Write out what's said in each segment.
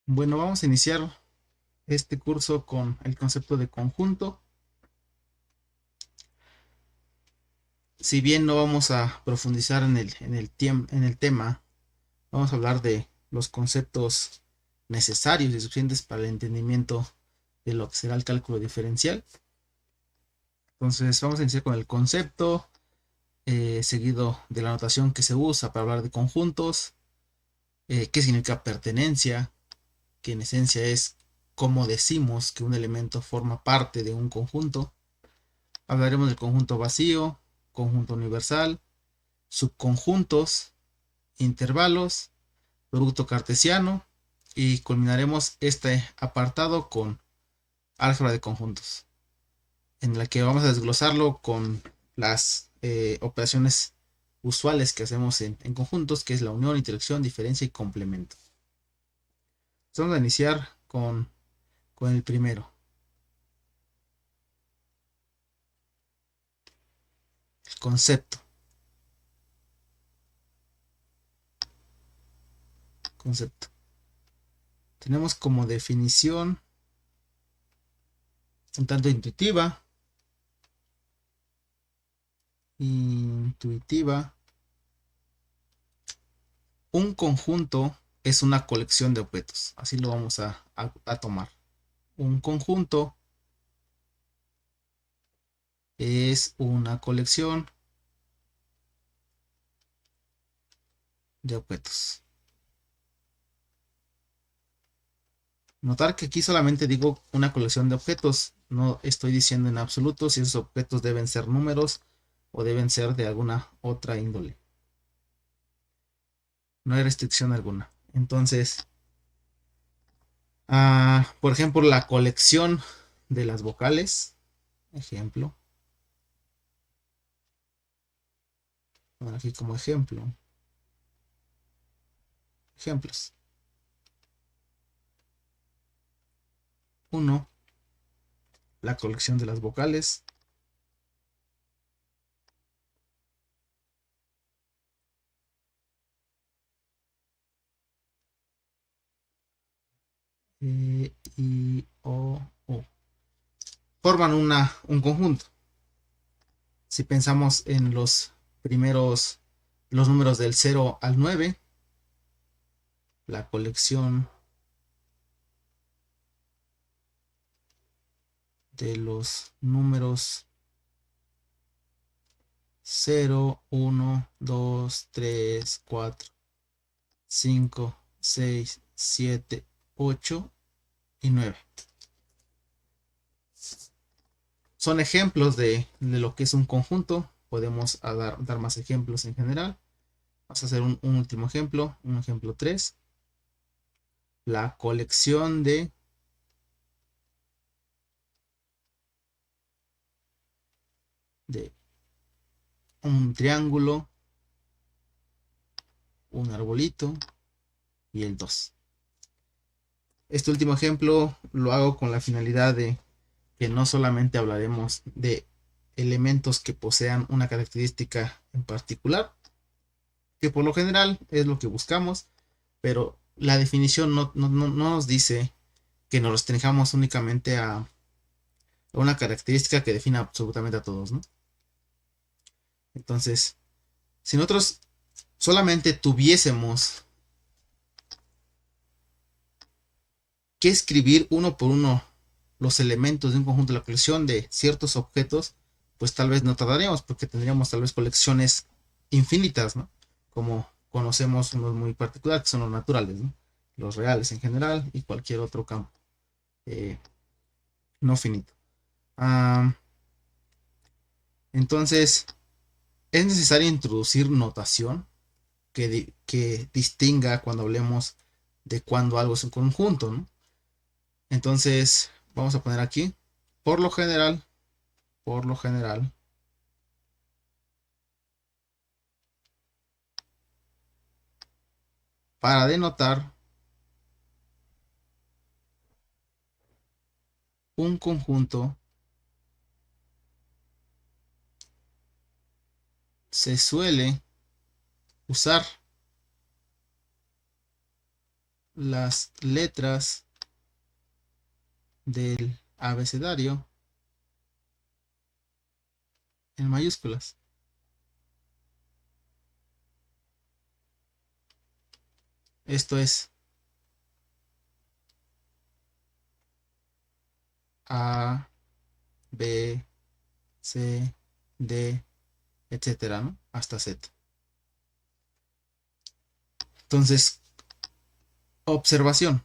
Bueno, vamos a iniciar este curso con el concepto de conjunto. Si bien no vamos a profundizar en el tema, vamos a hablar de los conceptos necesarios y suficientes para el entendimiento de lo que será el cálculo diferencial. Entonces vamos a iniciar con el concepto, seguido de la notación que se usa para hablar de conjuntos, qué significa pertenencia, que en esencia es cómo decimos que un elemento forma parte de un conjunto. Hablaremos del conjunto vacío, conjunto universal, subconjuntos, intervalos, producto cartesiano y culminaremos este apartado con álgebra de conjuntos, en la que vamos a desglosarlo con las operaciones usuales que hacemos en conjuntos, que es la unión, intersección, diferencia y complemento. Entonces vamos a iniciar con el primero, el concepto. Concepto. Tenemos como definición un tanto intuitiva. Un conjunto es una colección de objetos. Así lo vamos a tomar. Un conjunto es una colección de objetos. Notar que aquí solamente digo una colección de objetos. No estoy diciendo en absoluto si esos objetos deben ser números o deben ser de alguna otra índole. No hay restricción alguna. Entonces, por ejemplo, la colección de las vocales. Ejemplo. Bueno, aquí como ejemplo. Ejemplos. Uno, la colección de las vocales. I, O, U. Forman un conjunto. Si pensamos en los números del 0 al 9, la colección de los números 0, 1, 2, 3, 4, 5, 6, 7, 8 y 9. Son ejemplos de lo que es un conjunto. Podemos dar más ejemplos en general. Vamos a hacer un último ejemplo, un ejemplo 3. La colección de un triángulo, un arbolito y el 2. Este último ejemplo lo hago con la finalidad de que no solamente hablaremos de elementos que posean una característica en particular, que por lo general es lo que buscamos, pero la definición no nos dice que nos restringamos únicamente a una característica que defina absolutamente a todos, ¿no? Entonces, si nosotros solamente tuviésemos que escribir uno por uno los elementos de un conjunto de la colección de ciertos objetos, pues tal vez no tardaríamos porque tendríamos tal vez colecciones infinitas, ¿no? Como conocemos unos muy particulares que son los naturales, ¿no? Los reales en general y cualquier otro campo eh, no finito. Ah, entonces, es necesario introducir notación que distinga cuando hablemos de cuando algo es un conjunto, ¿no? Entonces, vamos a poner aquí, por lo general, por lo general, para denotar un conjunto se suele usar las letras del abecedario en mayúsculas. Esto es A, B, C, D, etcétera, ¿no? Hasta Z. Entonces, observación.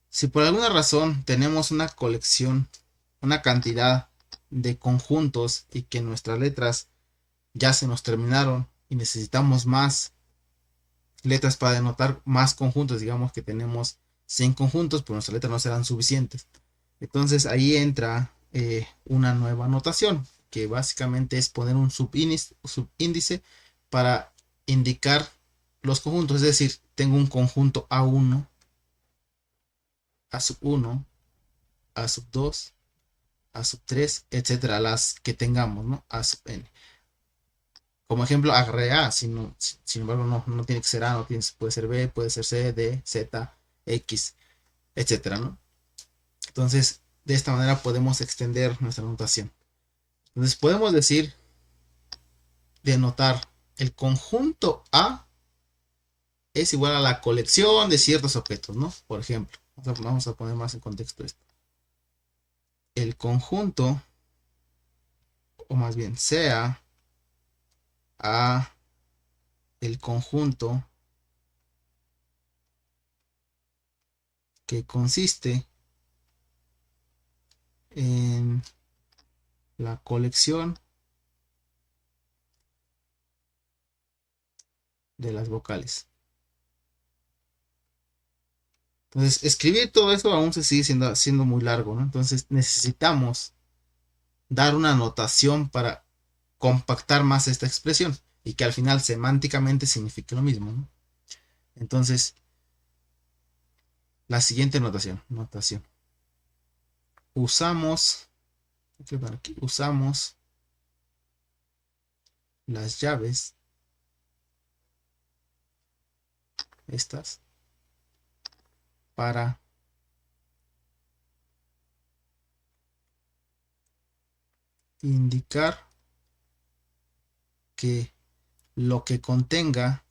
Si por alguna razón tenemos una colección, una cantidad de conjuntos y que nuestras letras ya se nos terminaron y necesitamos más letras para denotar más conjuntos, digamos que tenemos 100 conjuntos, pero nuestras letras no serán suficientes. Entonces ahí entra una nueva notación, que básicamente es poner un subíndice para indicar los conjuntos. Es decir, tengo un conjunto A1, A1, A2, A3, etcétera, las que tengamos, ¿no? A(n). Como ejemplo, agarré A, sin embargo, no tiene que ser A, puede ser B, puede ser C, D, Z, X, etcétera, ¿no? Entonces, de esta manera podemos extender nuestra notación. Entonces, podemos decir, denotar el conjunto A es igual a la colección de ciertos objetos, ¿no? Por ejemplo, vamos a poner más en contexto esto. El conjunto, o más bien sea a el conjunto que consiste en la colección de las vocales. Entonces, escribir todo eso aún se sigue siendo muy largo, ¿no? Entonces, necesitamos dar una notación para compactar más esta expresión y que al final semánticamente signifique lo mismo, ¿no? Entonces, la siguiente notación. Usamos las llaves, estas, para indicar que lo que contenga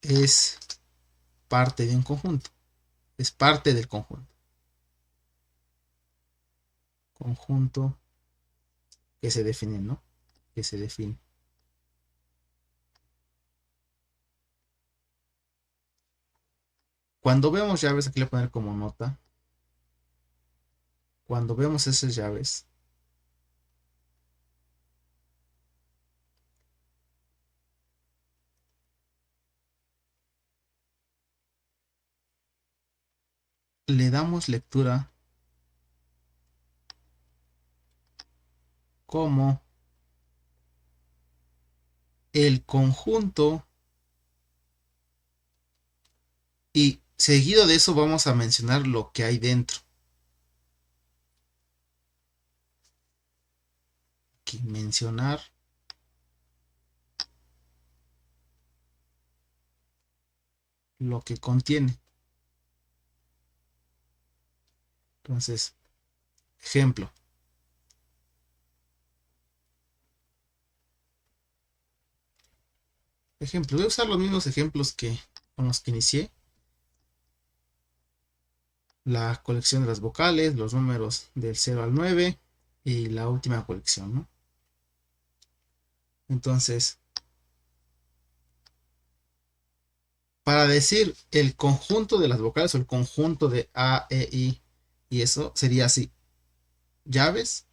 es parte de un conjunto, es parte del conjunto que se define, ¿no? Que se define. Cuando vemos llaves, aquí le voy a poner como nota. Cuando vemos esas llaves, le damos lectura como el conjunto, y seguido de eso vamos a mencionar lo que hay dentro. Aquí mencionar lo que contiene. Entonces, ejemplo. Voy a usar los mismos ejemplos que con los que inicié. La colección de las vocales, los números del 0 al 9 y la última colección, ¿no? Entonces, para decir el conjunto de las vocales o el conjunto de A, E, I y eso sería así. Llaves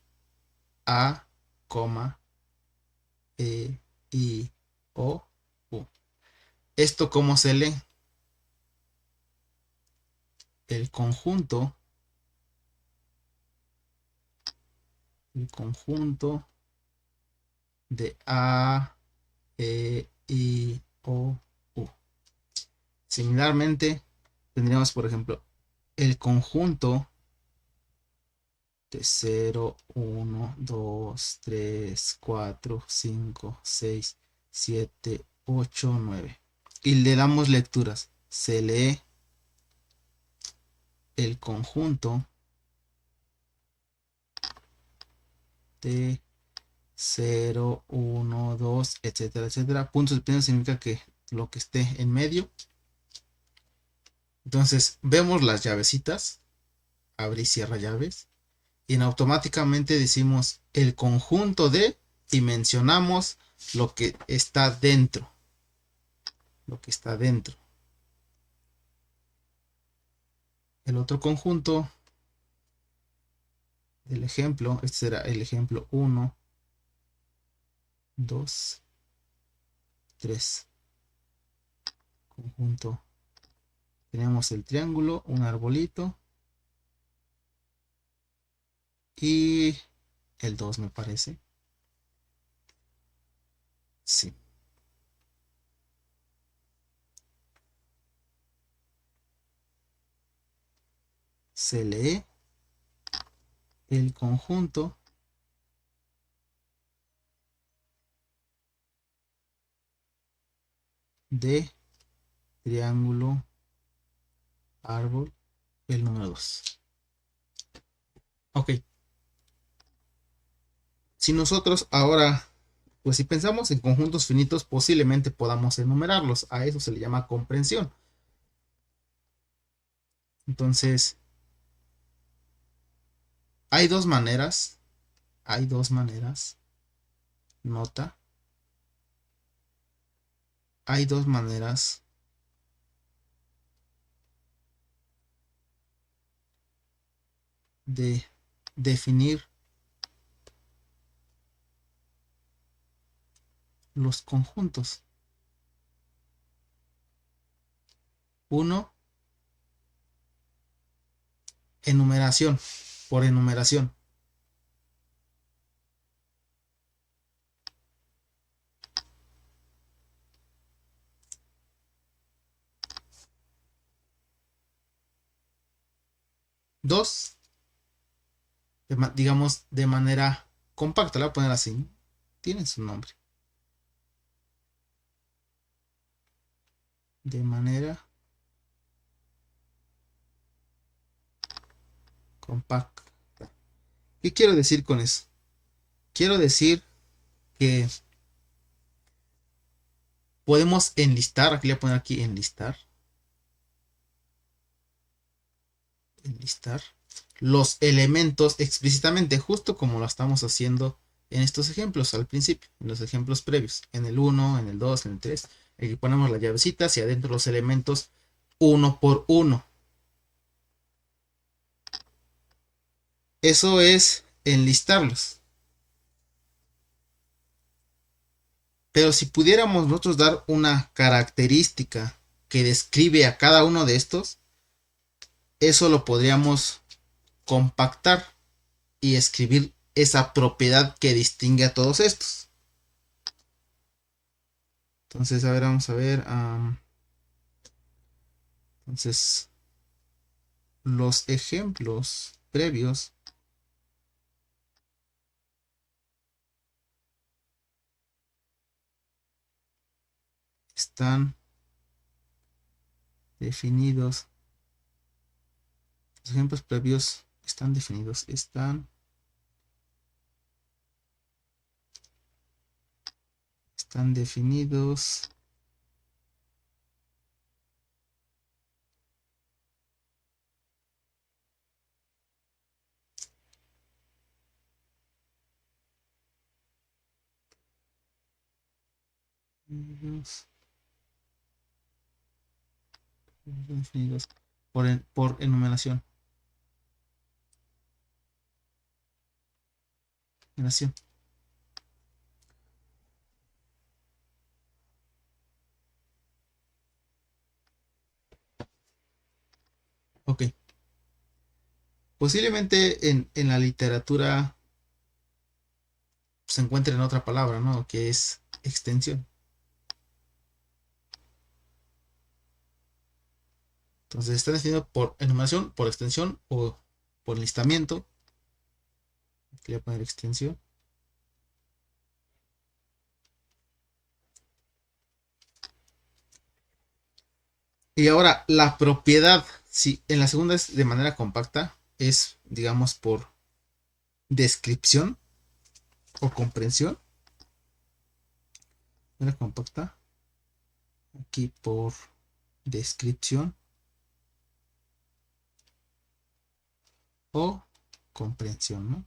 A, E, I, O, U. ¿Esto cómo se lee? El conjunto de A, E, I, O, U. Similarmente, tendríamos, por ejemplo, el conjunto de 0, 1, 2, 3, 4, 5, 6, 7, 8, 9. Y le damos lecturas. Se lee el conjunto de 0, 1, 2, etcétera, etcétera. Puntos de primero significa que lo que esté en medio. Entonces vemos las llavecitas, abre y cierra llaves, y automáticamente decimos el conjunto de y mencionamos lo que está dentro. Lo que está dentro. El otro conjunto del ejemplo, este será el ejemplo 1, 2, 3. Conjunto. Tenemos el triángulo, un arbolito y el 2 me parece. Sí. Se lee el conjunto de triángulo, árbol, el número 2. Ok. Si nosotros ahora, pues si pensamos en conjuntos finitos, posiblemente podamos enumerarlos. A eso se le llama comprensión. Entonces, hay dos maneras. Hay dos maneras. Nota. Hay dos maneras de definir los conjuntos. Uno, enumeración, por enumeración. Dos, digamos de manera compacta, la voy a poner así. Tienen su nombre. De manera compacta. ¿Qué quiero decir con eso? Quiero decir que podemos enlistar, aquí le voy a poner aquí enlistar. Enlistar los elementos explícitamente, justo como lo estamos haciendo en estos ejemplos al principio, en los ejemplos previos, en el 1, en el 2, en el 3. Aquí ponemos las llavecitas y adentro los elementos uno por uno. Eso es enlistarlos. Pero si pudiéramos nosotros dar una característica que describe a cada uno de estos, eso lo podríamos compactar y escribir esa propiedad que distingue a todos estos. Entonces, a ver, vamos a ver. Entonces, los ejemplos previos están definidos. Los ejemplos previos están definidos. Están definidos definidos por enumeración. Enumeración. Ok. Posiblemente en la literatura se encuentre en otra palabra, ¿no? Que es extensión. Entonces está definido por enumeración, por extensión o por enlistamiento. Aquí le voy a poner extensión. Y ahora la propiedad, si en la segunda es de manera compacta, es digamos por descripción o comprensión. De manera compacta. Aquí por descripción o comprensión, ¿no?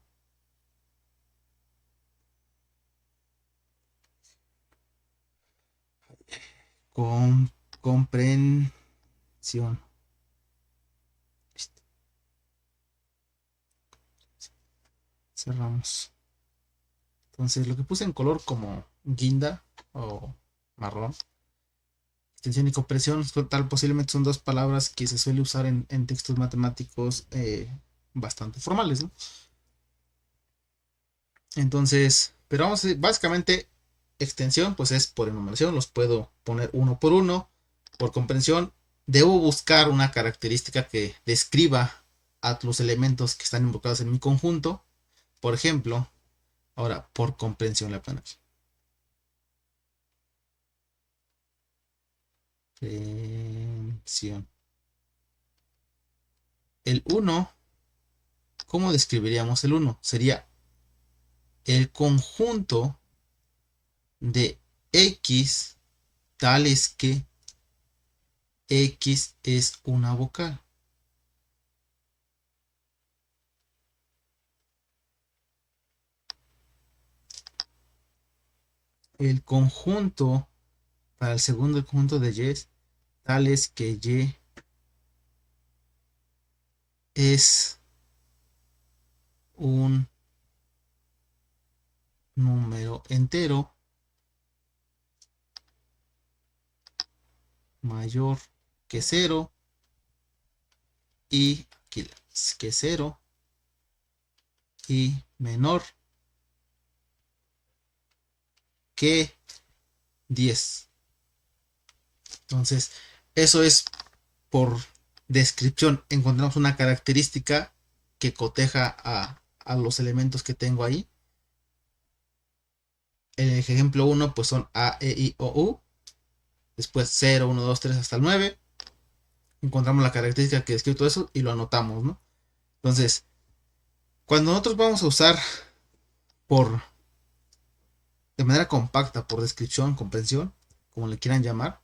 Comprensión. Cerramos. Entonces lo que puse en color como guinda o marrón, extensión y comprensión, tal posiblemente son dos palabras que se suele usar en textos matemáticos bastante formales, ¿no? Entonces, pero vamos a decir, básicamente extensión pues es por enumeración, los puedo poner uno por uno. Por comprensión, debo buscar una característica que describa a los elementos que están invocados en mi conjunto. Por ejemplo, ahora por comprensión la ponemos. Comprensión. El 1, ¿cómo describiríamos el 1? Sería el conjunto de X tales que X es una vocal. El conjunto, para el segundo, el conjunto de Y, tales que Y es un número entero mayor que 0 y que 0 y menor que 10. Entonces, eso es por descripción. Encontramos una característica que coteja a los elementos que tengo ahí. En el ejemplo 1 pues son A, E, I, O, U. Después 0, 1, 2, 3 hasta el 9. Encontramos la característica que describe todo eso y lo anotamos, ¿no? Entonces, cuando nosotros vamos a usar por de manera compacta, por descripción, comprensión, como le quieran llamar,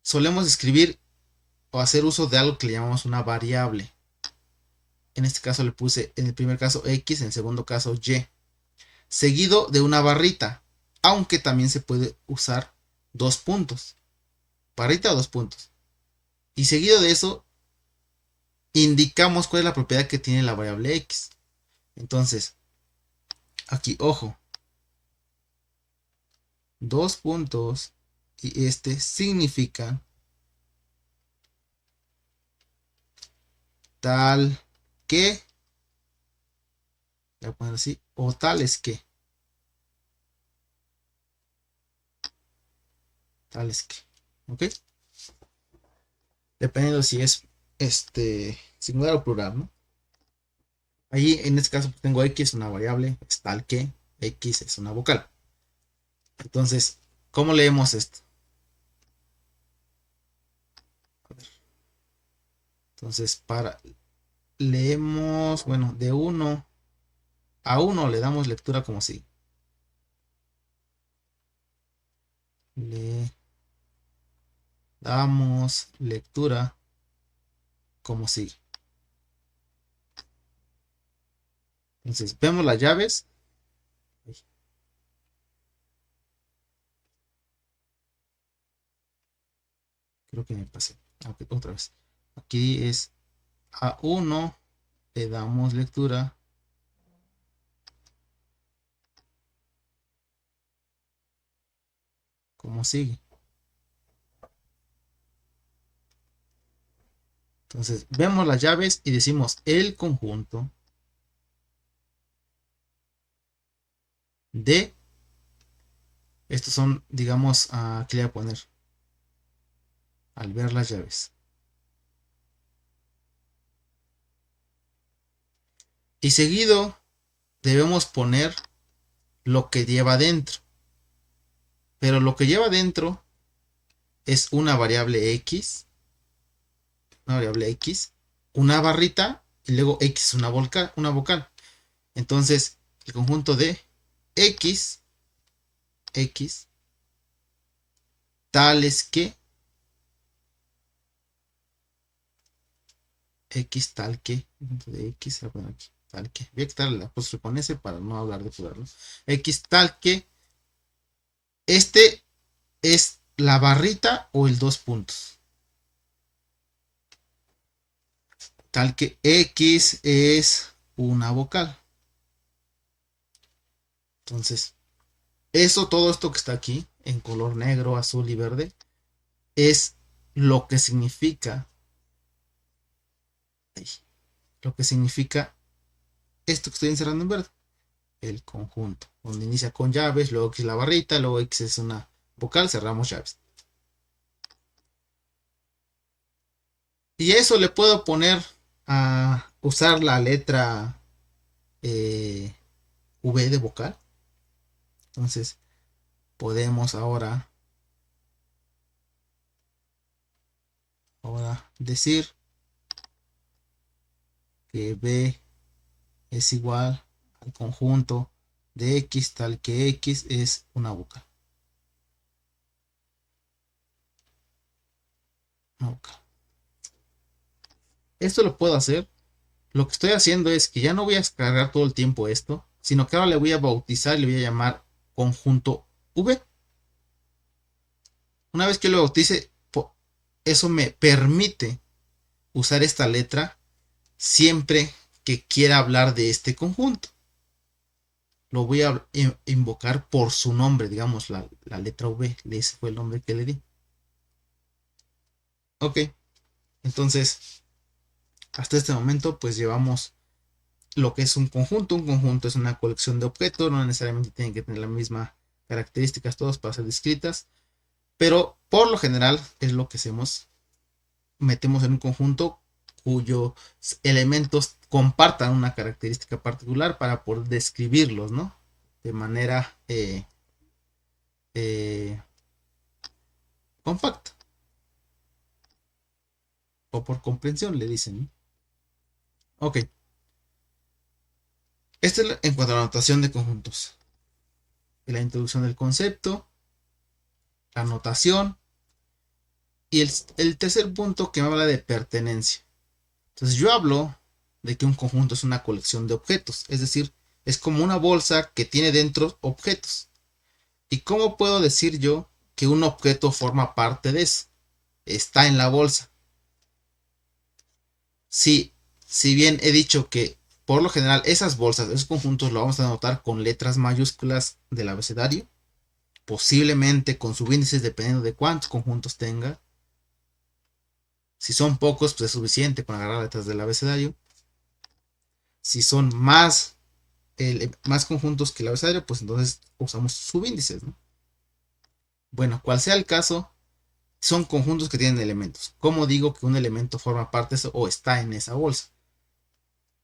solemos escribir o hacer uso de algo que le llamamos una variable. En este caso le puse en el primer caso X, en el segundo caso Y, seguido de una barrita, aunque también se puede usar dos puntos, barrita o dos puntos. Y seguido de eso, indicamos cuál es la propiedad que tiene la variable X. Entonces, aquí, ojo, dos puntos y este significa tal que, voy a poner así, o tales que, ¿ok? Dependiendo si es singular o plural, ¿no? Ahí en este caso tengo X, una variable, es tal que, X es una vocal. Entonces, ¿cómo leemos esto? Entonces, leemos, bueno, de 1 a 1 le damos lectura como si. Le damos lectura como si. Entonces, vemos las llaves. Creo que me pasé. Okay, otra vez. Aquí es a 1 le damos lectura como sigue. Entonces, vemos las llaves y decimos el conjunto de, estos son, digamos, aquí le voy a poner, al ver las llaves. Y seguido debemos poner lo que lleva dentro. Pero lo que lleva dentro es una variable X, una barrita y luego X una vocal. Entonces, el conjunto de X, tales que, X tal que, de X, aquí, tal que, voy a quitar el apóstrofe con S para no hablar de plural, ¿no? X tal que, este es la barrita o el dos puntos. Tal que X es una vocal. Entonces, todo esto que está aquí, en color negro, azul y verde, es lo que significa, esto que estoy encerrando en verde, el conjunto, donde inicia con llaves, luego X es la barrita, luego X es una vocal, cerramos llaves. Y eso le puedo poner a usar la letra V de vocal. Entonces podemos ahora decir que B es igual al conjunto de X tal que X es una vocal. Esto lo puedo hacer. Lo que estoy haciendo es que ya no voy a descargar todo el tiempo esto, sino que ahora le voy a bautizar y le voy a llamar conjunto V. Una vez que lo bautice, eso me permite usar esta letra siempre que quiera hablar de este conjunto. Lo voy a invocar por su nombre, digamos, la letra V. Ese fue el nombre que le di. Ok, entonces, hasta este momento, pues llevamos lo que es un conjunto. Un conjunto es una colección de objetos, no necesariamente tienen que tener las mismas características todos para ser descritas, pero por lo general es lo que hacemos. Metemos en un conjunto cuyos elementos compartan una característica particular para poder describirlos, ¿no? De manera compacta o por comprensión le dicen, ¿no? Ok, esta es en cuanto a la notación de conjuntos, la introducción del concepto, la notación y el tercer punto que me habla de pertenencia. Entonces yo hablo de que un conjunto es una colección de objetos, es decir, es como una bolsa que tiene dentro objetos. ¿Y cómo puedo decir yo que un objeto forma parte de eso? Está en la bolsa. Sí, si bien he dicho que por lo general esas bolsas, esos conjuntos lo vamos a anotar con letras mayúsculas del abecedario, posiblemente con subíndices dependiendo de cuántos conjuntos tenga. Si son pocos, pues es suficiente con agarrar letras del abecedario. Si son más conjuntos que el abecedario, pues entonces usamos subíndices, ¿no? Bueno, cual sea el caso, son conjuntos que tienen elementos. ¿Cómo digo que un elemento forma parte de eso o está en esa bolsa?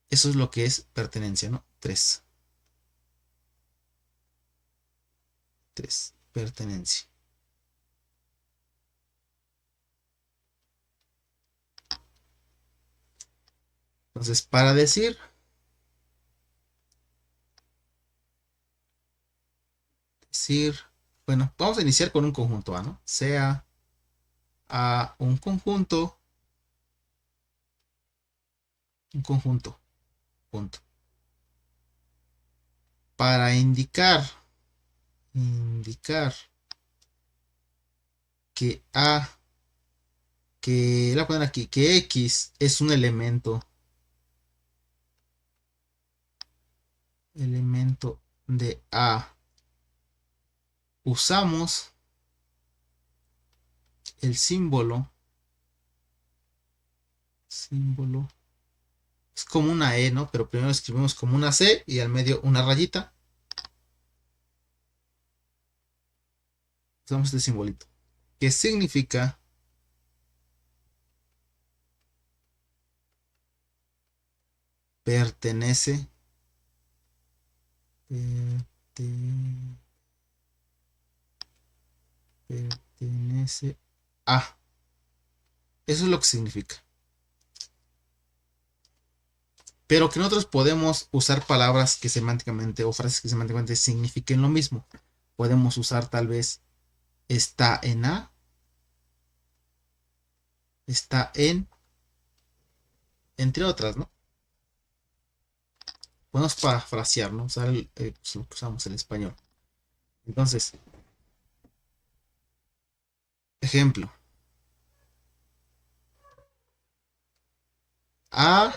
Eso es lo que es pertenencia, ¿no? 3. Pertenencia. Entonces, para decir bueno, vamos a iniciar con un conjunto A, ¿no? Sea A un conjunto, punto. Para indicar que voy a poner aquí, que X es un elemento de A, usamos el símbolo es como una E, ¿no? Pero primero escribimos como una C y al medio una rayita. Usamos este simbolito, que significa pertenece pertenece a. Eso es lo que significa. Pero que nosotros podemos usar palabras que semánticamente o frases que semánticamente signifiquen lo mismo. Podemos usar tal vez está en A, está en, entre otras, ¿no? Podemos parafrasear, ¿no? Usar pues, lo que usamos el español. Entonces, ejemplo. A,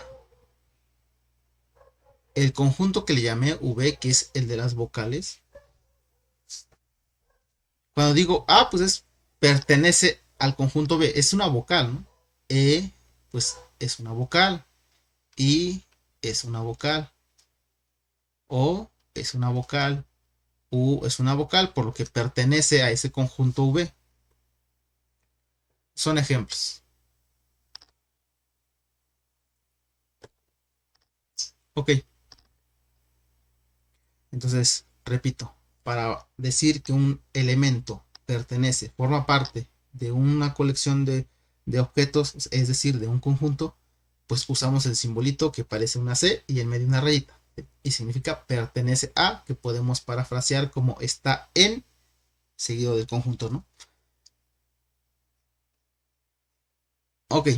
el conjunto que le llamé V, que es el de las vocales. Cuando digo A, pues pertenece al conjunto B, es una vocal, ¿no? E, pues es una vocal. I es una vocal. O es una vocal. U es una vocal, por lo que pertenece a ese conjunto V. Son ejemplos. Ok. Entonces, repito, para decir que un elemento pertenece, forma parte de una colección de objetos, es decir, de un conjunto, pues usamos el simbolito que parece una C y en medio una rayita. Y significa pertenece a, que podemos parafrasear como está en, seguido del conjunto, ¿no? Ok,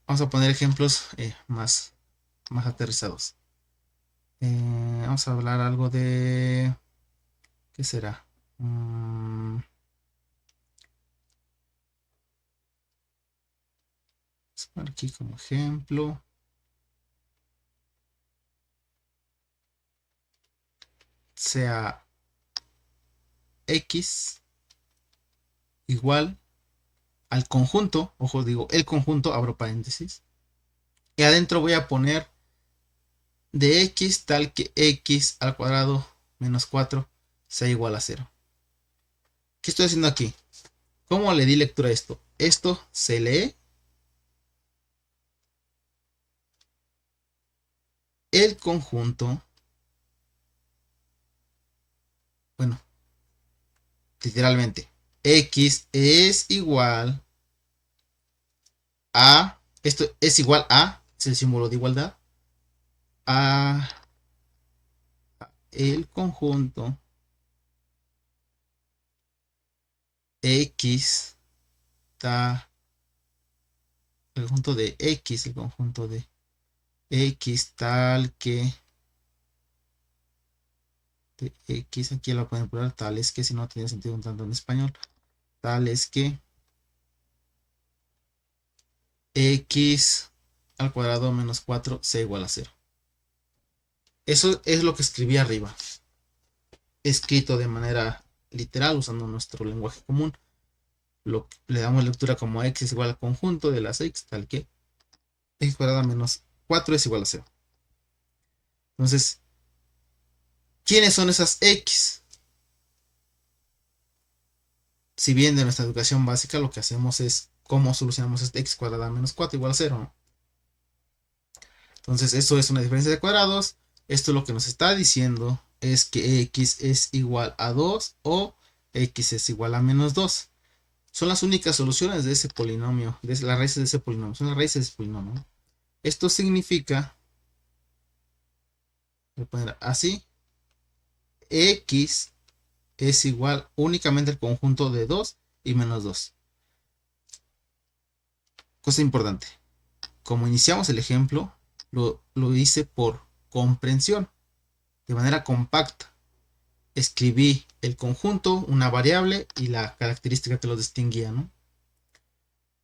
vamos a poner ejemplos más aterrizados. Vamos a hablar algo de... ¿Qué será? Aquí como ejemplo. Sea X igual al conjunto, ojo, digo el conjunto, abro paréntesis, y adentro voy a poner de X tal que X al cuadrado menos 4 sea igual a 0. ¿Qué estoy haciendo aquí? ¿Cómo le di lectura a esto? Esto se lee el conjunto, bueno, literalmente, X es igual a, esto es igual a, es el símbolo de igualdad, a el conjunto X está el conjunto de X, el conjunto de X tal que de X, aquí lo pueden poner tal es que, si no tiene sentido un tanto en español, tal es que X al cuadrado menos 4 sea igual a 0. Eso es lo que escribí arriba, escrito de manera literal usando nuestro lenguaje común. Le damos lectura como X es igual al conjunto de las X tal que X cuadrado menos 4 es igual a 0. Entonces, ¿quiénes son esas X? Si bien de nuestra educación básica lo que hacemos es cómo solucionamos este X cuadrada menos 4 igual a 0, ¿no? Entonces, esto es una diferencia de cuadrados. Esto lo que nos está diciendo es que X es igual a 2 o X es igual a menos 2. Son las únicas soluciones de ese polinomio, de las raíces de ese polinomio. Son las raíces de ese polinomio. Esto significa, voy a poner así, X es igual únicamente al conjunto de 2 y menos 2. Cosa importante, como iniciamos el ejemplo, lo hice por comprensión, de manera compacta. Escribí el conjunto, una variable y la característica que lo distinguía, ¿no?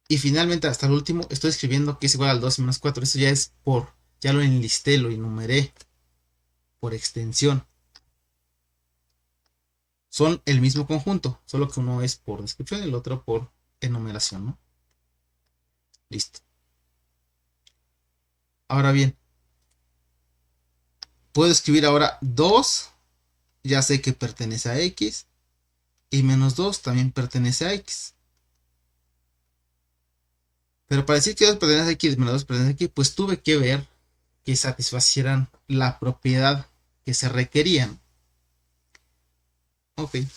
Y finalmente, hasta el último, estoy escribiendo que es igual al 2 menos 4. Eso ya es ya lo enlisté, lo enumeré por extensión. Son el mismo conjunto, solo que uno es por descripción y el otro por enumeración, ¿no? Listo. Ahora bien, puedo escribir ahora 2, ya sé que pertenece a X, y menos 2 también pertenece a X. Pero para decir que 2 pertenece a X y menos 2 pertenece a X, pues tuve que ver que satisfacieran la propiedad que se requerían. Ok, en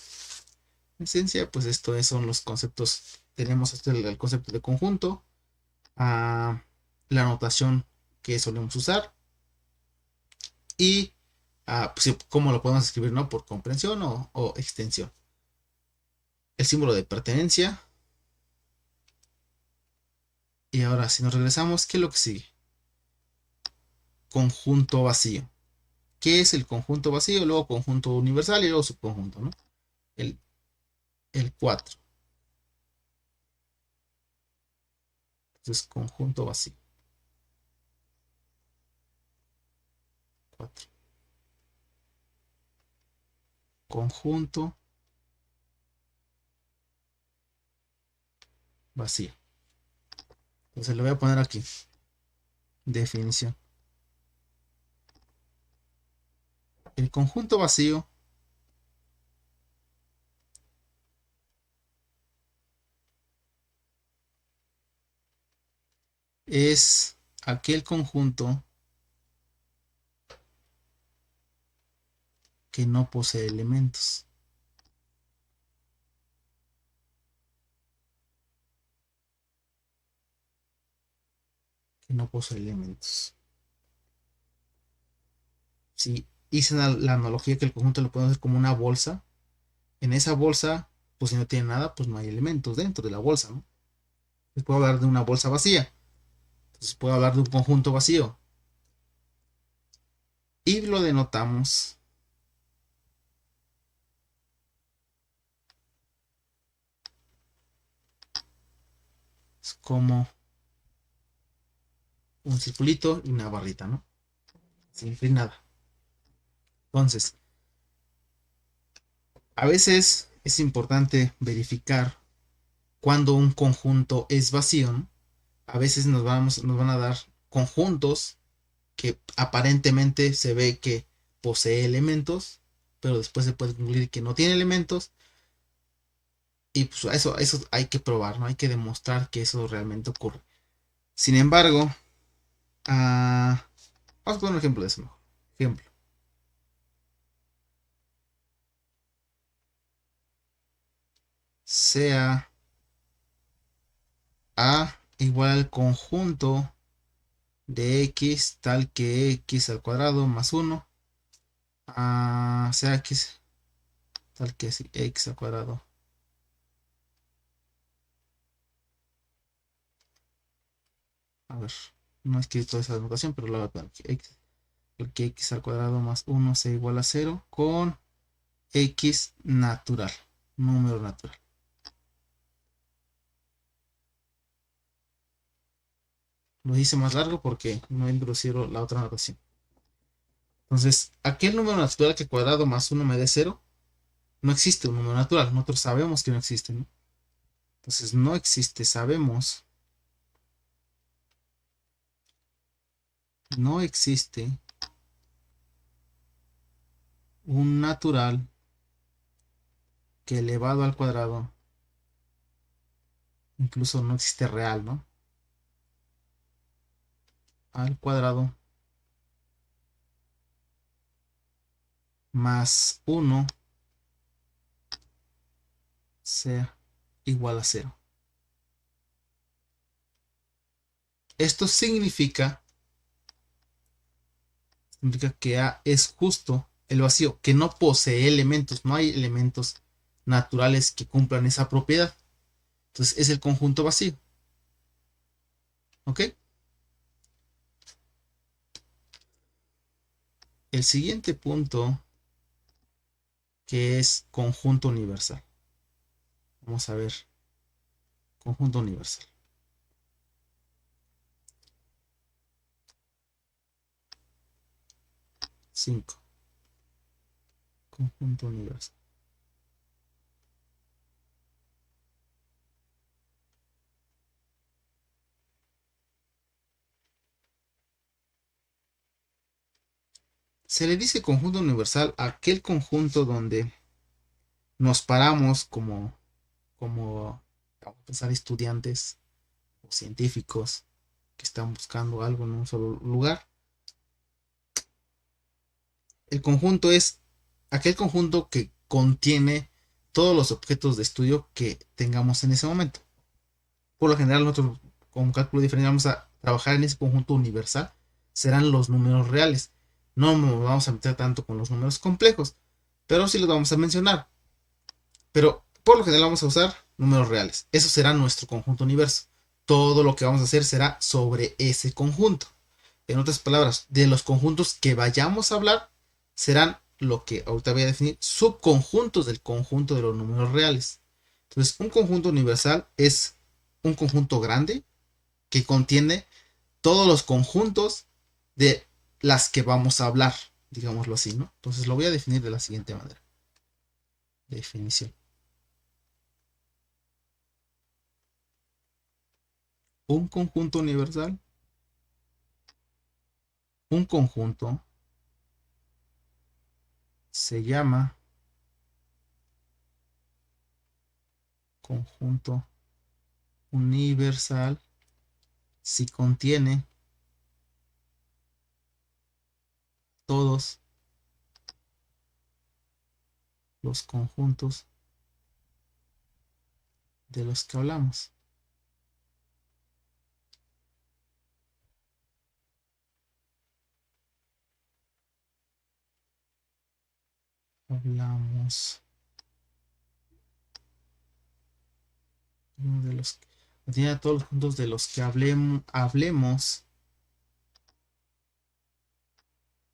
esencia, pues esto son los conceptos. Tenemos el concepto de conjunto, la notación que solemos usar y pues, cómo lo podemos escribir, ¿no? Por comprensión o extensión. El símbolo de pertenencia. Y ahora, si nos regresamos, ¿qué es lo que sigue? Conjunto vacío. ¿Qué es el conjunto vacío? Luego conjunto universal y luego subconjunto, ¿no? El, el 4. Entonces, conjunto vacío. 4. Conjunto vacío. Entonces, le voy a poner aquí. Definición. El conjunto vacío es aquel conjunto que no posee elementos. Que no posee elementos. Si hice la analogía que el conjunto lo podemos ver como una bolsa, en esa bolsa, pues si no tiene nada, pues no hay elementos dentro de la bolsa, ¿no? Entonces puedo hablar de una bolsa vacía. Entonces puedo hablar de un conjunto vacío. Y lo denotamos como un circulito y una barrita, ¿no? Sin nada. Entonces, a veces es importante verificar cuando un conjunto es vacío, ¿no? A veces nos van a dar conjuntos que aparentemente se ve que posee elementos, pero después se puede concluir que no tiene elementos. Y pues eso hay que probar, ¿no? Hay que demostrar que eso realmente ocurre. Sin embargo, vamos a poner un ejemplo de eso, ¿no? Ejemplo. Sea A igual al conjunto de x tal que x al cuadrado más 1. Sea x tal que es x al cuadrado. A ver, no he escrito esa notación, pero la verdad que x al cuadrado más 1 sea igual a 0 con x natural, número natural. Lo hice más largo porque no introducieron la otra notación. Entonces, aquel número natural que cuadrado más 1 me dé 0, no existe un número natural. Nosotros sabemos que no existe, ¿no? Entonces, no existe, sabemos. No existe un natural que elevado al cuadrado, incluso no existe real, ¿no? Al cuadrado más 1 sea igual a 0. Esto significa que A es justo el vacío, que no posee elementos, no hay elementos naturales que cumplan esa propiedad. Entonces es el conjunto vacío. ¿Ok? El siguiente punto, que es conjunto universal. Vamos a ver, conjunto universal. 5. Conjunto universal. Se le dice conjunto universal a aquel conjunto donde nos paramos como vamos a pensar, estudiantes o científicos que están buscando algo en un solo lugar El conjunto es aquel conjunto que contiene todos los objetos de estudio que tengamos en ese momento. Por lo general, nosotros con cálculo diferencial vamos a trabajar en ese conjunto universal. Serán los números reales. No nos vamos a meter tanto con los números complejos, pero sí los vamos a mencionar. Pero por lo general vamos a usar números reales. Eso será nuestro conjunto universo. Todo lo que vamos a hacer será sobre ese conjunto. En otras palabras, de los conjuntos que vayamos a hablar, serán lo que ahorita voy a definir, subconjuntos del conjunto de los números reales. Entonces, un conjunto universal es un conjunto grande que contiene todos los conjuntos de las que vamos a hablar, digámoslo así, ¿no? Entonces lo voy a definir de la siguiente manera. Definición. Un conjunto universal, un conjunto se llama conjunto universal si contiene todos los conjuntos de los que hablamos. Hablamos de los contiene todos los conjuntos de los que hablemos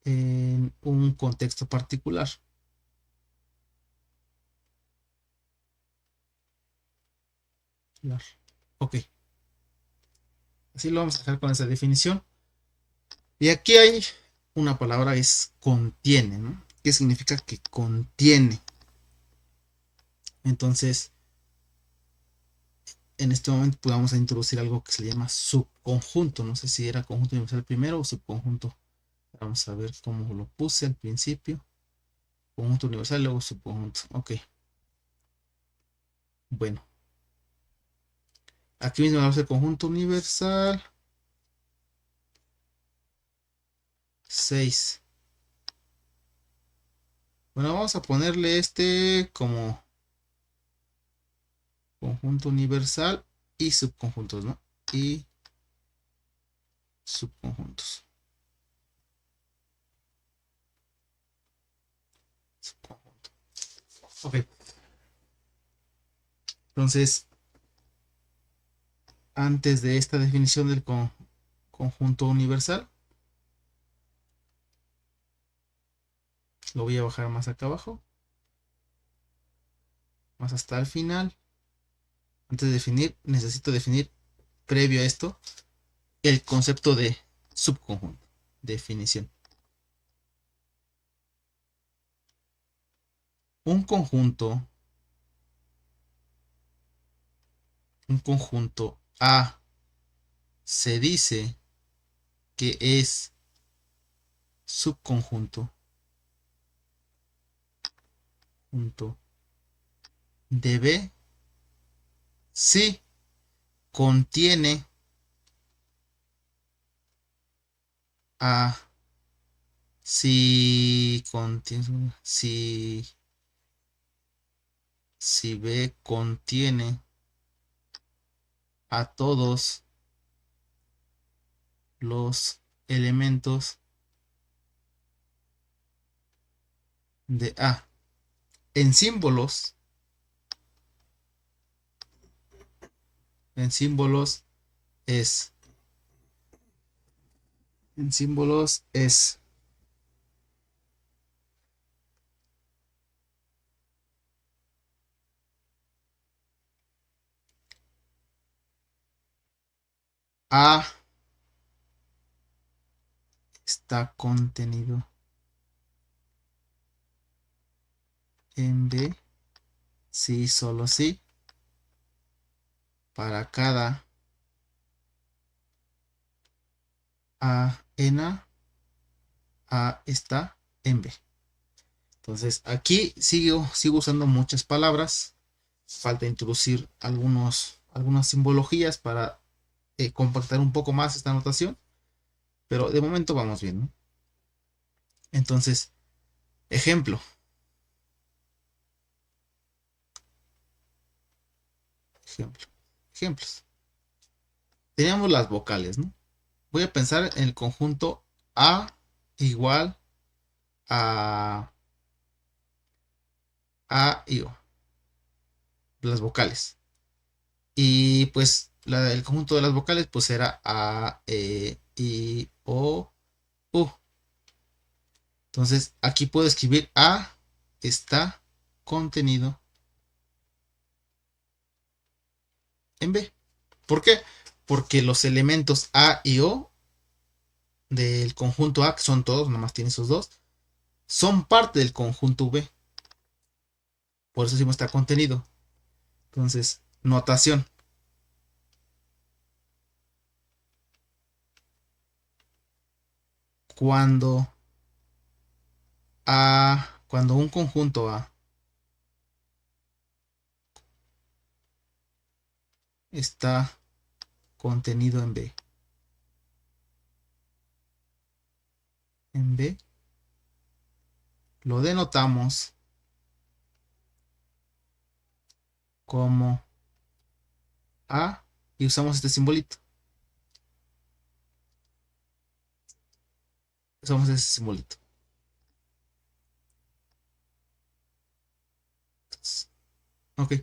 en un contexto particular. Ok. Así lo vamos a dejar con esa definición. Y aquí hay una palabra, es contiene, ¿no? ¿Qué significa que contiene? Entonces, en este momento pues vamos a introducir algo que se le llama subconjunto. No sé si era conjunto universal primero o subconjunto. Vamos a ver cómo lo puse al principio. Conjunto universal y luego subconjunto. Ok. Bueno. Aquí mismo vamos a hacer conjunto universal. 6. Bueno, vamos a ponerle este como conjunto universal y subconjuntos, ¿no? Y subconjuntos. Subconjunto. Ok. Entonces, antes de esta definición del conjunto universal, lo voy a bajar más acá abajo, más hasta el final. Antes de definir, necesito definir previo a esto el concepto de subconjunto. Definición. Un conjunto A se dice que es subconjunto de B si contiene a si B contiene a todos los elementos de A. En símbolos es A está contenido en B si solo si para cada A en A está en B. Entonces aquí sigo usando muchas palabras. Falta introducir algunas simbologías para compactar un poco más esta notación. Pero de momento vamos bien, ¿no? Entonces, Ejemplo. Ejemplos. Teníamos las vocales, ¿no? Voy a pensar en el conjunto A igual a A y O. Las vocales. Y pues el conjunto de las vocales pues era A, E, I, O, U. Entonces aquí puedo escribir A está contenido en B. ¿Por qué? Porque los elementos A y O del conjunto A, que son todos, nomás tiene esos dos, son parte del conjunto B. Por eso decimos está contenido. Entonces, notación. Cuando cuando un conjunto A está contenido en B, lo denotamos como A y usamos este simbolito. Usamos ese simbolito. Ok,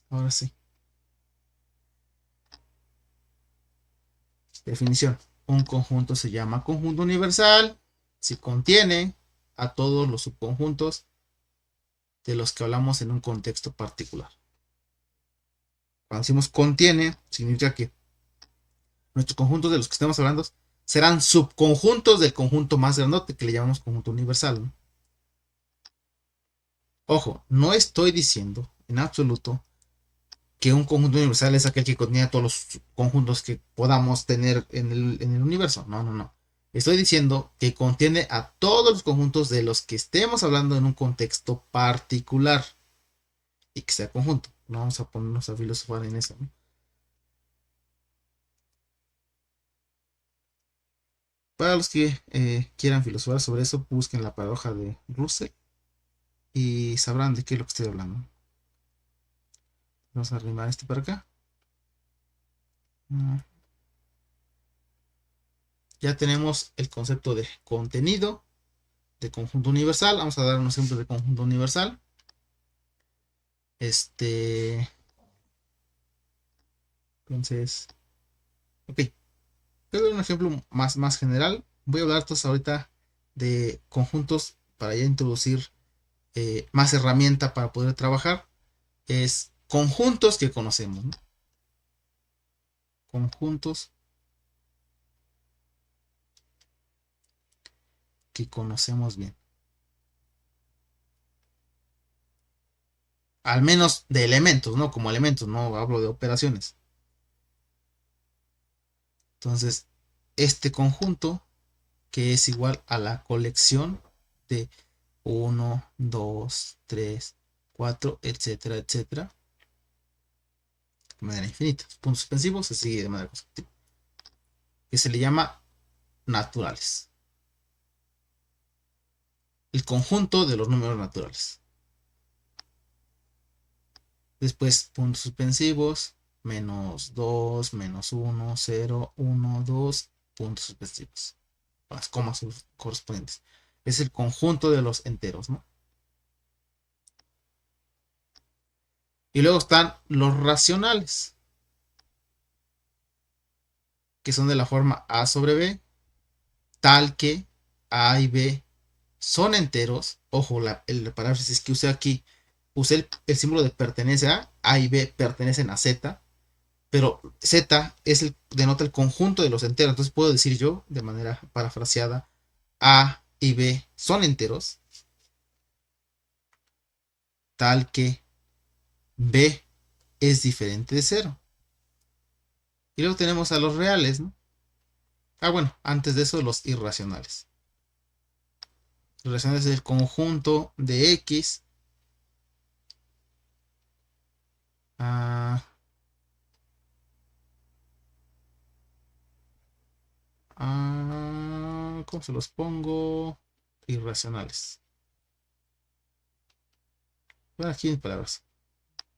ahora sí. Definición. Un conjunto se llama conjunto universal si contiene a todos los subconjuntos de los que hablamos en un contexto particular. Cuando decimos contiene, significa que nuestros conjuntos de los que estemos hablando serán subconjuntos del conjunto más grandote que le llamamos conjunto universal, ¿no? Ojo, no estoy diciendo en absoluto que un conjunto universal es aquel que contiene todos los conjuntos que podamos tener en el universo. No, no, no. Estoy diciendo que contiene a todos los conjuntos de los que estemos hablando en un contexto particular y que sea conjunto. No vamos a ponernos a filosofar en eso, ¿no? Para los que quieran filosofar sobre eso, busquen la paradoja de Russell y sabrán de qué es lo que estoy hablando. Vamos a arrimar este para acá. Ya tenemos el concepto de contenido, de conjunto universal. Vamos a dar un ejemplo de conjunto universal. Entonces, ok. Voy a dar un ejemplo más general. Voy a hablar entonces ahorita de conjuntos para ya introducir más herramienta para poder trabajar. Es conjuntos que conocemos, ¿no? Conjuntos que conocemos bien. Al menos de elementos, ¿no? Como elementos, no hablo de operaciones. Entonces, este conjunto que es igual a la colección de 1, 2, 3, 4, etcétera, etcétera, de manera infinita. Puntos suspensivos se sigue de manera consecutiva, que se le llama naturales. El conjunto de los números naturales. Después puntos suspensivos, menos 2, menos 1, 0, 1, 2, puntos suspensivos. Las comas correspondientes. Es el conjunto de los enteros, ¿no? Y luego están los racionales, que son de la forma A sobre B, tal que A y B son enteros. Ojo, el paráfrasis que usé aquí, usé el símbolo de pertenece A y B pertenecen a Z, pero Z denota el conjunto de los enteros. Entonces puedo decir yo, de manera parafraseada, A y B son enteros, tal que B es diferente de cero. Y luego tenemos a los reales, ¿no? Bueno, antes de eso los irracionales. Los irracionales es el conjunto de X a, ¿cómo se los pongo? Irracionales. Bueno, aquí en palabras.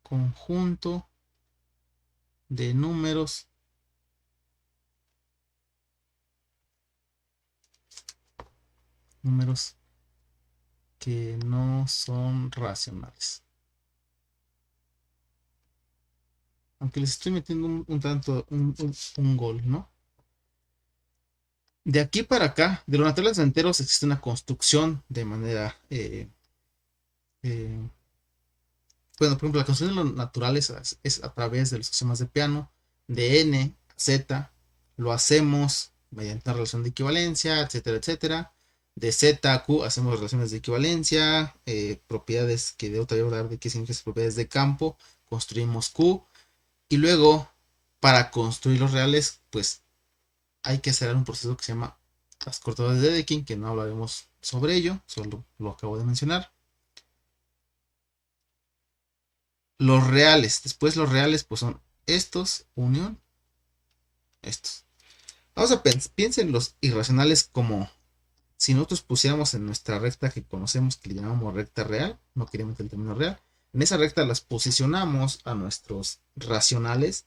Conjunto de números que no son racionales. Aunque les estoy metiendo un tanto, un gol, ¿no? De aquí para acá, de los naturales enteros existe una construcción de manera, eh, bueno, por ejemplo, la construcción de los naturales es a través de los axiomas de Peano, de n a z, lo hacemos mediante una relación de equivalencia, etcétera, etcétera. De z a q hacemos relaciones de equivalencia, propiedades que de otra voy a hablar de qué significan esas propiedades de campo, construimos q, y luego para construir los reales, pues hay que hacer un proceso que se llama las cortadoras de Dedekind, que no hablaremos sobre ello, solo lo acabo de mencionar. Los reales, después los reales pues son estos, unión, estos. Vamos a piensen los irracionales como si nosotros pusiéramos en nuestra recta que conocemos, que le llamamos recta real, no quería meter el término real, en esa recta las posicionamos a nuestros racionales,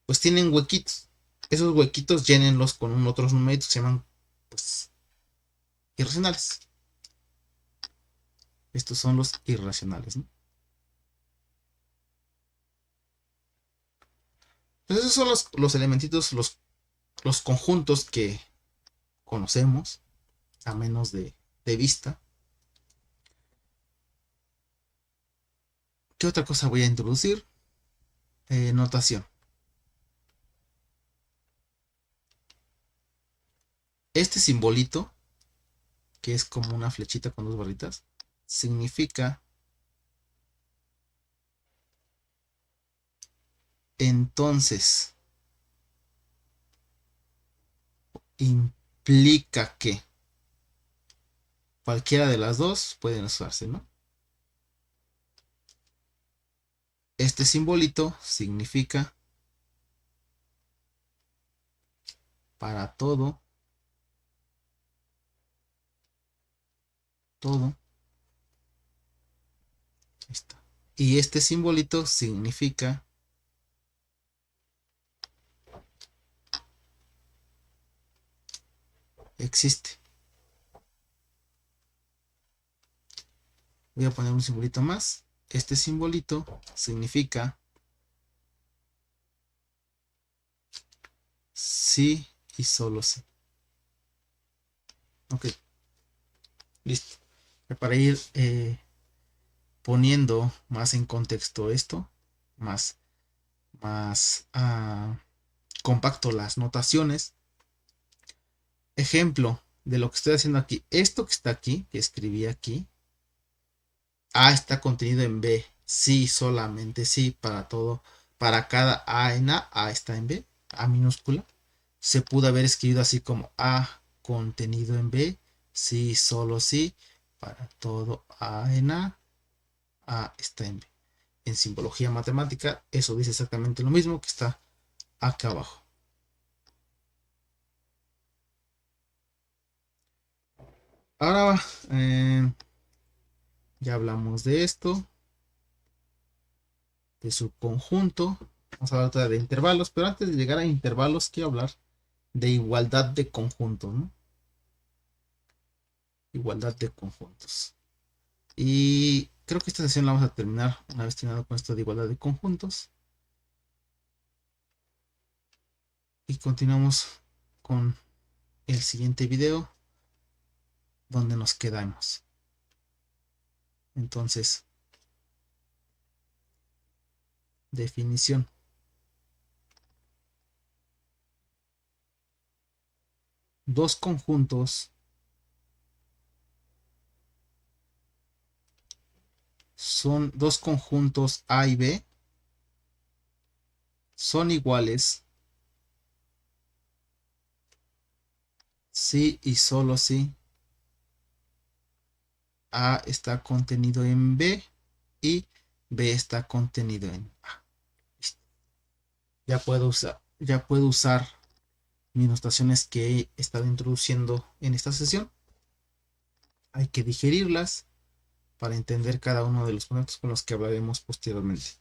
pues tienen huequitos. Esos huequitos llénenlos con otros numeritos que se llaman pues irracionales. Estos son los irracionales, ¿no? Entonces esos son los elementitos, los conjuntos que conocemos a menos de vista. ¿Qué otra cosa voy a introducir? Notación. Este simbolito, que es como una flechita con dos barritas, significa entonces, implica que cualquiera de las dos pueden usarse, ¿no? Este simbolito significa para todo, todo. Ahí está. Y este simbolito significa existe. Voy a poner un simbolito más. Este simbolito significa sí y solo sí. Ok, listo. Para ir poniendo más en contexto esto, más compacto las notaciones. Ejemplo de lo que estoy haciendo aquí. Esto que está aquí, que escribí aquí, A está contenido en B. Sí, solamente sí, para todo. Para cada A en A está en B, A minúscula. Se pudo haber escrito así como A contenido en B, sí, solo sí, para todo A en A está en B. En simbología matemática, eso dice exactamente lo mismo que está acá abajo. Ahora ya hablamos de esto, de su conjunto. Vamos a hablar de intervalos, pero antes de llegar a intervalos, quiero hablar de igualdad de conjuntos, ¿no? Igualdad de conjuntos. Y creo que esta sesión la vamos a terminar una vez terminado con esto de igualdad de conjuntos. Y continuamos con el siguiente video donde nos quedamos. Entonces, definición. Dos conjuntos son dos conjuntos A y B son iguales si y solo si A está contenido en B y B está contenido en A. Ya puedo usar mis notaciones que he estado introduciendo en esta sesión. Hay que digerirlas para entender cada uno de los conceptos con los que hablaremos posteriormente.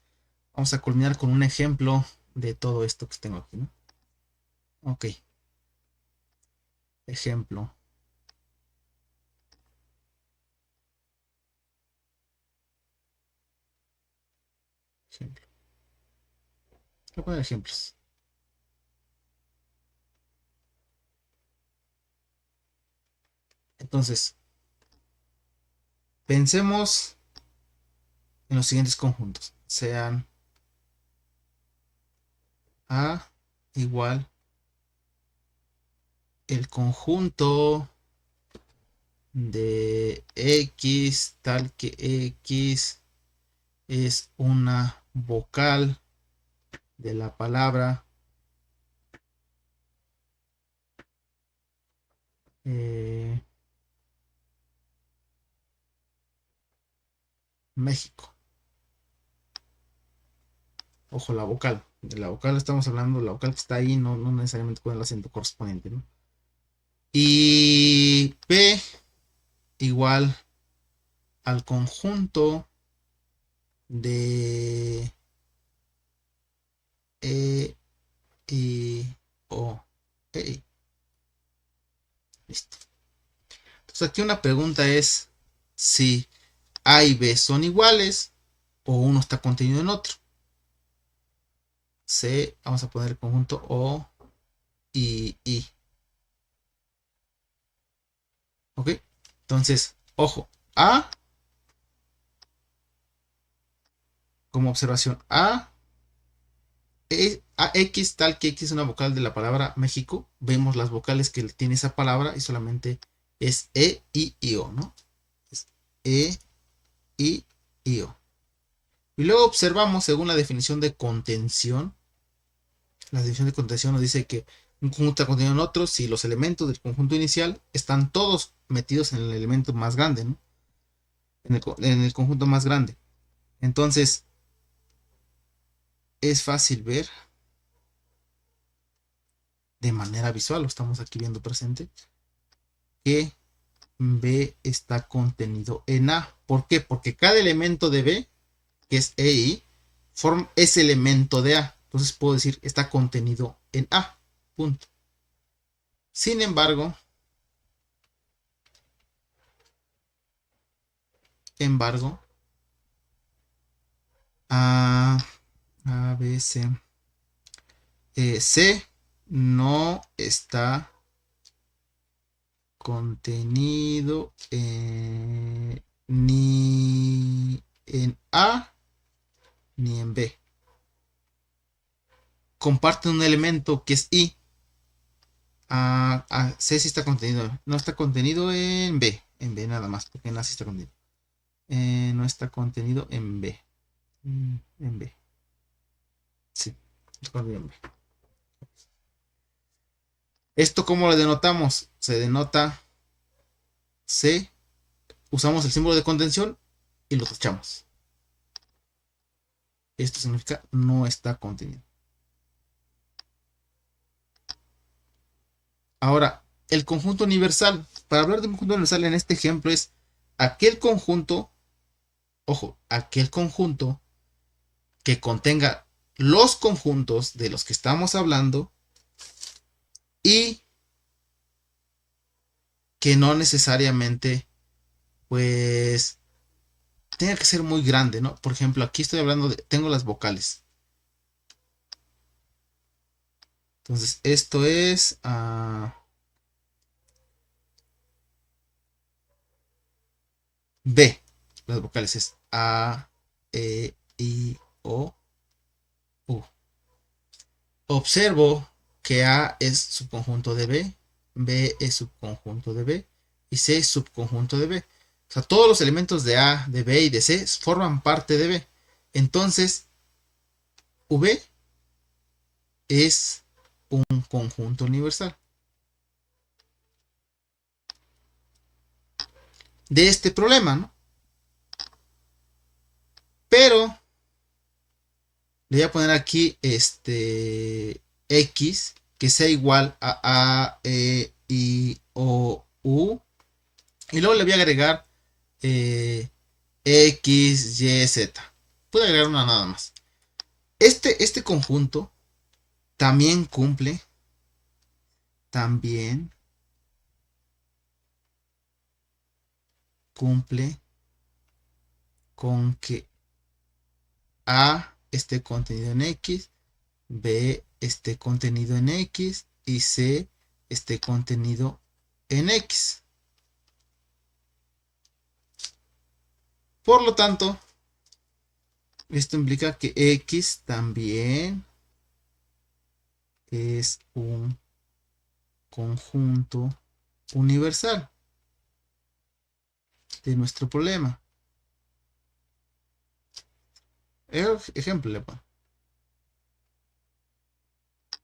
Vamos a culminar con un ejemplo de todo esto que tengo aquí, ¿no? Ok. Ejemplo. Ejemplo. Voy a poner ejemplos. Entonces, pensemos en los siguientes conjuntos. Sean A igual el conjunto de X tal que X es una vocal de la palabra México. Ojo, la vocal. De la vocal estamos hablando, la vocal que está ahí, no necesariamente con el acento correspondiente, ¿no? Y P igual al conjunto de E, I, O, E. Listo. Entonces aquí una pregunta es si A y B son iguales o uno está contenido en otro. C, vamos a poner el conjunto O y I. ¿Ok? Entonces, ojo, A, como observación, X tal que X es una vocal de la palabra México. Vemos las vocales que tiene esa palabra y solamente es E, I, O, ¿no? Es E, I, O. Y luego observamos, según la definición de contención, la definición de contención nos dice que un conjunto está contenido en otro si los elementos del conjunto inicial están todos metidos en el elemento más grande, ¿no? En el conjunto más grande. Entonces, es fácil ver de manera visual, lo estamos aquí viendo presente, que B está contenido en A. ¿Por qué? Porque cada elemento de B, que es EI, es elemento de A. Entonces puedo decir está contenido en A. Punto. Sin embargo, A, B, C. C no está contenido ni en A ni en B. Comparten un elemento que es I. C sí está contenido. No está contenido en B. En B nada más, porque en A sí está contenido. No está contenido en B. En B. Sí, está contenido en B. ¿Esto cómo lo denotamos? Se denota C. Usamos el símbolo de contención y lo tachamos. Esto significa no está contenido. Ahora, el conjunto universal. Para hablar de un conjunto universal en este ejemplo es aquel conjunto, ojo, aquel conjunto que contenga los conjuntos de los que estamos hablando y que no necesariamente pues tenga que ser muy grande, ¿no? Por ejemplo, aquí estoy hablando de, tengo las vocales. Entonces, esto es B. Las vocales es A, E, I, O, U. Observo que A es subconjunto de B, B es subconjunto de B y C es subconjunto de B. O sea, todos los elementos de A, de B y de C forman parte de B. Entonces, V es un conjunto universal. De este problema, ¿no? Pero le voy a poner aquí X que sea igual a E, I, O, U. Y luego le voy a agregar X, Y, Z. Puedo agregar una nada más. Este conjunto también cumple con que A esté contenido en X, B esté contenido en X y C esté contenido en X. Por lo tanto, esto implica que X también es un conjunto universal de nuestro problema. Ejemplo, le pongo.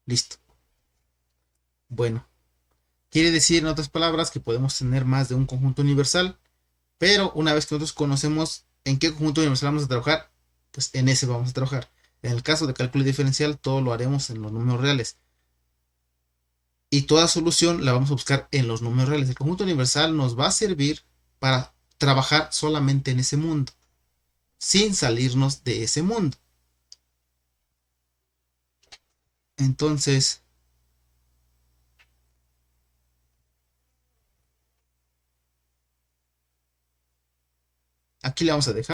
Listo. Bueno, quiere decir en otras palabras que podemos tener más de un conjunto universal, pero una vez que nosotros conocemos en qué conjunto universal vamos a trabajar, pues en ese vamos a trabajar. En el caso de cálculo diferencial, todo lo haremos en los números reales. Y toda solución la vamos a buscar en los números reales. El conjunto universal nos va a servir para trabajar solamente en ese mundo, sin salirnos de ese mundo. Entonces, aquí le vamos a dejar.